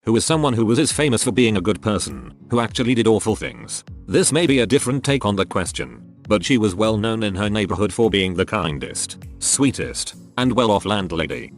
who was someone who was as famous for being a good person, who actually did awful things. This may be a different take on the question, but she was well known in her neighborhood for being the kindest, sweetest, and well-off landlady.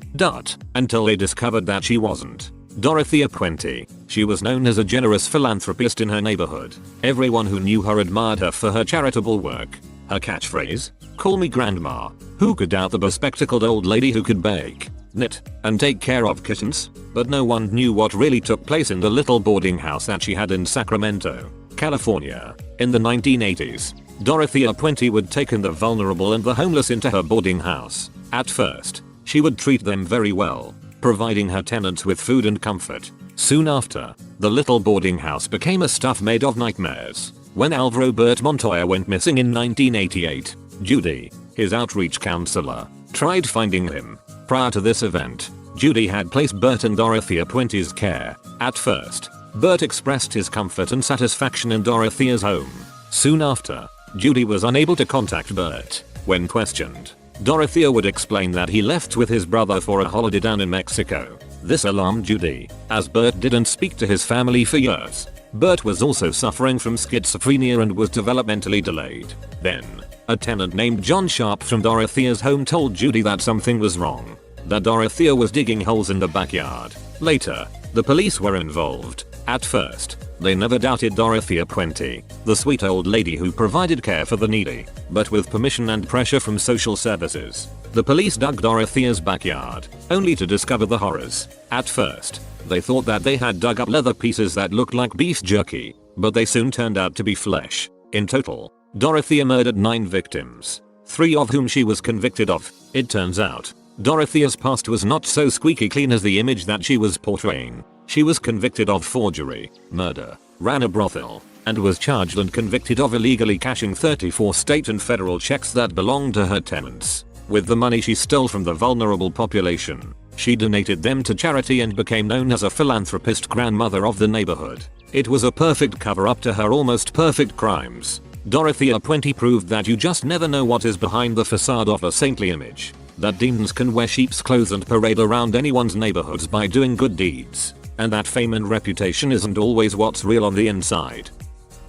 Until they discovered that she wasn't. Dorothea Puente. She was known as a generous philanthropist in her neighborhood. Everyone who knew her admired her for her charitable work. Her catchphrase? Call me grandma. Who could doubt the bespectacled old lady who could bake, knit, and take care of kittens? But no one knew what really took place in the little boarding house that she had in Sacramento, California. In the 1980s, Dorothea Puente would take in the vulnerable and the homeless into her boarding house. At first, she would treat them very well, providing her tenants with food and comfort. Soon after, the little boarding house became a stuff made of nightmares. When Alvaro Bert Montoya went missing in 1988, Judy, his outreach counselor, tried finding him. Prior to this event, Judy had placed Bert in Dorothea Puente's care. At first, Bert expressed his comfort and satisfaction in Dorothea's home. Soon after, Judy was unable to contact Bert. When questioned, Dorothea would explain that he left with his brother for a holiday down in Mexico. This alarmed Judy, as Bert didn't speak to his family for years. Bert was also suffering from schizophrenia and was developmentally delayed. Then, a tenant named John Sharp from Dorothea's home told Judy that something was wrong, that Dorothea was digging holes in the backyard. Later, the police were involved. At first, they never doubted Dorothea Puente, the sweet old lady who provided care for the needy. But with permission and pressure from social services, the police dug Dorothea's backyard, only to discover the horrors. At first, they thought that they had dug up leather pieces that looked like beef jerky, but they soon turned out to be flesh. In total, Dorothea murdered 9 victims, 3 of whom she was convicted of. It turns out, Dorothea's past was not so squeaky clean as the image that she was portraying. She was convicted of forgery, murder, ran a brothel, and was charged and convicted of illegally cashing 34 state and federal checks that belonged to her tenants. With the money she stole from the vulnerable population, she donated them to charity and became known as a philanthropist grandmother of the neighborhood. It was a perfect cover-up to her almost perfect crimes. Dorothea Puente proved that you just never know what is behind the facade of a saintly image. That demons can wear sheep's clothes and parade around anyone's neighborhoods by doing good deeds. And that fame and reputation isn't always what's real on the inside.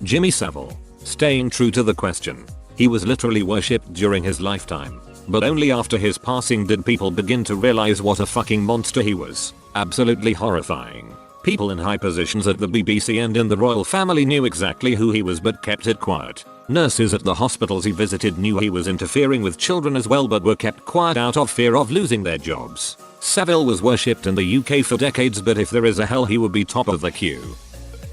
Jimmy Savile. Staying true to the question. He was literally worshipped during his lifetime. But only after his passing did people begin to realize what a fucking monster he was. Absolutely horrifying. People in high positions at the BBC and in the royal family knew exactly who he was but kept it quiet. Nurses at the hospitals he visited knew he was interfering with children as well but were kept quiet out of fear of losing their jobs. Savile was worshipped in the UK for decades, but if there is a hell he would be top of the queue.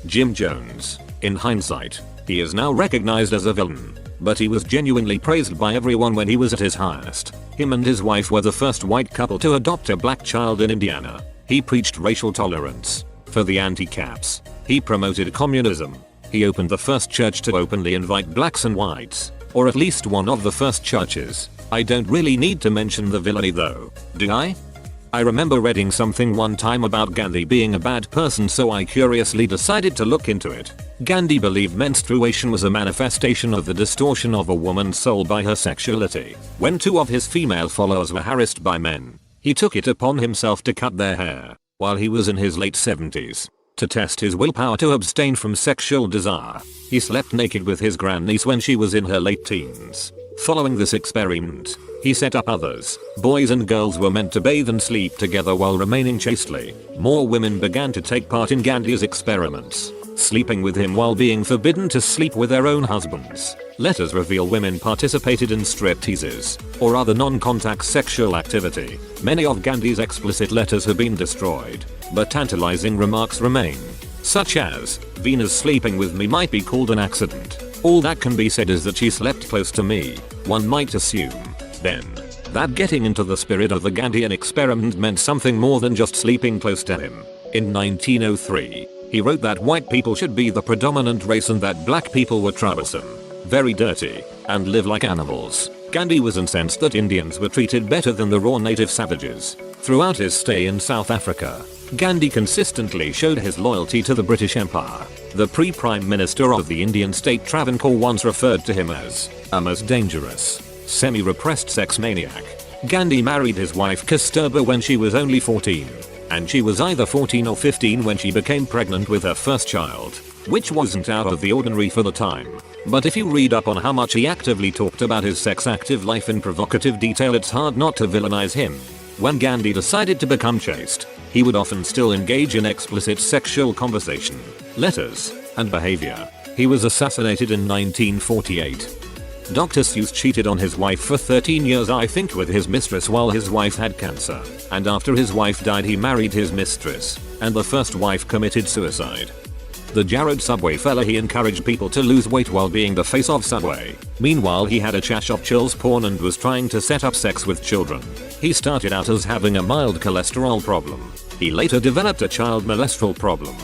Jim Jones. In hindsight, he is now recognized as a villain, but he was genuinely praised by everyone when he was at his highest. Him and his wife were the first white couple to adopt a black child in Indiana. He preached racial tolerance for the anti-caps. He promoted communism. He opened the first church to openly invite blacks and whites, or at least one of the first churches. I don't really need to mention the villainy though, do I? I remember reading something one time about Gandhi being a bad person, so I curiously decided to look into it. Gandhi believed menstruation was a manifestation of the distortion of a woman's soul by her sexuality. When 2 of his female followers were harassed by men, he took it upon himself to cut their hair, while he was in his late 70s. To test his willpower to abstain from sexual desire, he slept naked with his grandniece when she was in her late teens. Following this experiment, he set up others. Boys and girls were meant to bathe and sleep together while remaining chastely. More women began to take part in Gandhi's experiments, sleeping with him while being forbidden to sleep with their own husbands. Letters reveal women participated in stripteases or other non-contact sexual activity. Many of Gandhi's explicit letters have been destroyed, but tantalizing remarks remain, such as, "Venus sleeping with me might be called an accident. All that can be said is that she slept close to me." One might assume, then, that getting into the spirit of the Gandhian experiment meant something more than just sleeping close to him. In 1903, he wrote that white people should be the predominant race and that black people were troublesome, very dirty, and live like animals. Gandhi was incensed that Indians were treated better than the raw native savages. Throughout his stay in South Africa, Gandhi consistently showed his loyalty to the British Empire. The pre-Prime Minister of the Indian state Travancore once referred to him as a most dangerous, semi-repressed sex maniac. Gandhi married his wife Kasturba when she was only 14. and she was either 14 or 15 when she became pregnant with her first child, which wasn't out of the ordinary for the time. But if you read up on how much he actively talked about his sex active life in provocative detail, it's hard not to villainize him. When Gandhi decided to become chaste, he would often still engage in explicit sexual conversation, letters, and behavior. He was assassinated in 1948. Dr. Seuss cheated on his wife for 13 years, I think, with his mistress while his wife had cancer. And after his wife died, he married his mistress, and the first wife committed suicide. The Jared Subway fella, he encouraged people to lose weight while being the face of Subway. Meanwhile, he had a chash of chills porn and was trying to set up sex with children. He started out as having a mild cholesterol problem. He later developed a child molestal problem.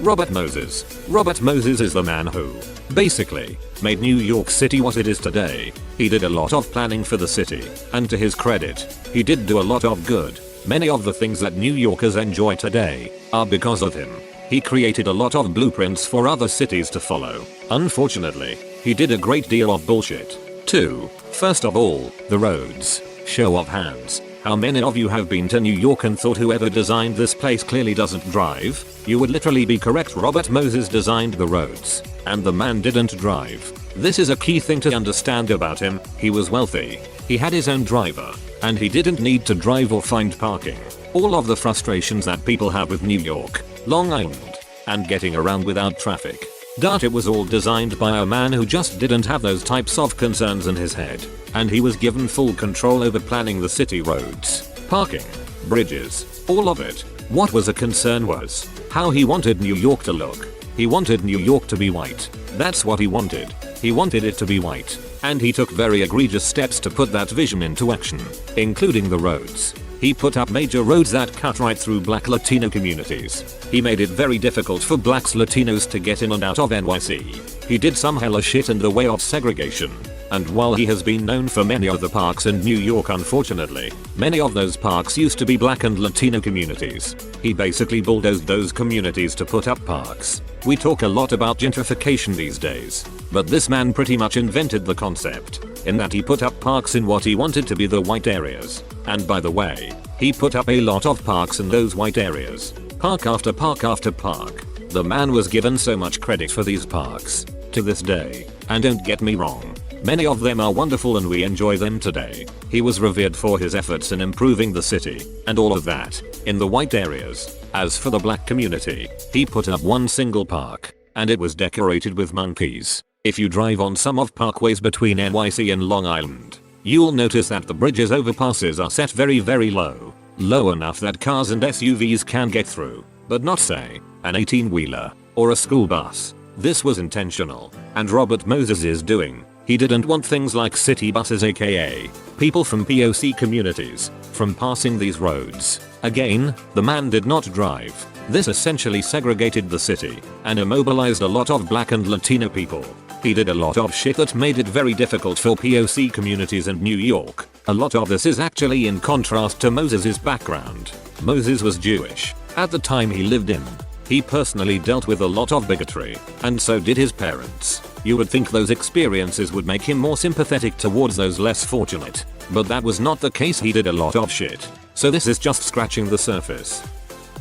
Robert Moses. Robert Moses is the man who, basically, made New York City what it is today. He did a lot of planning for the city, and to his credit, he did do a lot of good. Many of the things that New Yorkers enjoy today are because of him. He created a lot of blueprints for other cities to follow. Unfortunately, he did a great deal of bullshit too. First of all, the roads. Show of hands. How many of you have been to New York and thought whoever designed this place clearly doesn't drive? You would literally be correct. Robert Moses designed the roads, and the man didn't drive. This is a key thing to understand about him. He was wealthy, he had his own driver, and he didn't need to drive or find parking. All of the frustrations that people have with New York, Long Island, and getting around without traffic. It was all designed by a man who just didn't have those types of concerns in his head, and he was given full control over planning the city roads, parking, bridges, all of it. What was a concern was how he wanted New York to look. He wanted New York to be white. That's what he wanted. He wanted it to be white, and he took very egregious steps to put that vision into action, including the roads. He put up major roads that cut right through black Latino communities. He made it very difficult for blacks Latinos to get in and out of NYC. He did some hella shit in the way of segregation. And while he has been known for many of the parks in New York, unfortunately, many of those parks used to be black and Latino communities. He basically bulldozed those communities to put up parks. We talk a lot about gentrification these days, but this man pretty much invented the concept, in that he put up parks in what he wanted to be the white areas. And by the way, he put up a lot of parks in those white areas. Park after park after park. The man was given so much credit for these parks, to this day. And don't get me wrong, many of them are wonderful and we enjoy them today. He was revered for his efforts in improving the city, and all of that, in the white areas. As for the black community, he put up one single park, and it was decorated with monkeys. If you drive on some of parkways between NYC and Long Island, you'll notice that the bridges overpasses are set very low. Low enough that cars and SUVs can get through, but not say, an 18-wheeler, or a school bus. This was intentional, and Robert Moses is doing. He didn't want things like city buses, aka people from POC communities, from passing these roads. Again, the man did not drive. This essentially segregated the city, and immobilized a lot of black and Latino people. He did a lot of shit that made it very difficult for POC communities in New York. A lot of this is actually in contrast to Moses' background. Moses was Jewish. At the time he lived in, he personally dealt with a lot of bigotry, and so did his parents. You would think those experiences would make him more sympathetic towards those less fortunate, but that was not the case. He did a lot of shit. So this is just scratching the surface.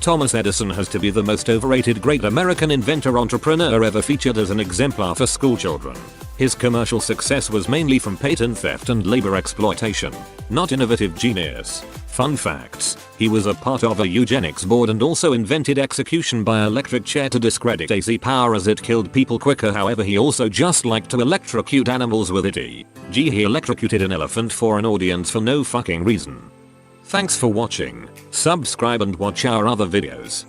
Thomas Edison has to be the most overrated great American inventor entrepreneur ever, featured as an exemplar for schoolchildren. His commercial success was mainly from patent theft and labor exploitation, not innovative genius. Fun facts: he was a part of a eugenics board and also invented execution by electric chair to discredit AC power as it killed people quicker. However, he also just liked to electrocute animals with it. He electrocuted an elephant for an audience for no fucking reason. Thanks for watching. Subscribe and watch our other videos.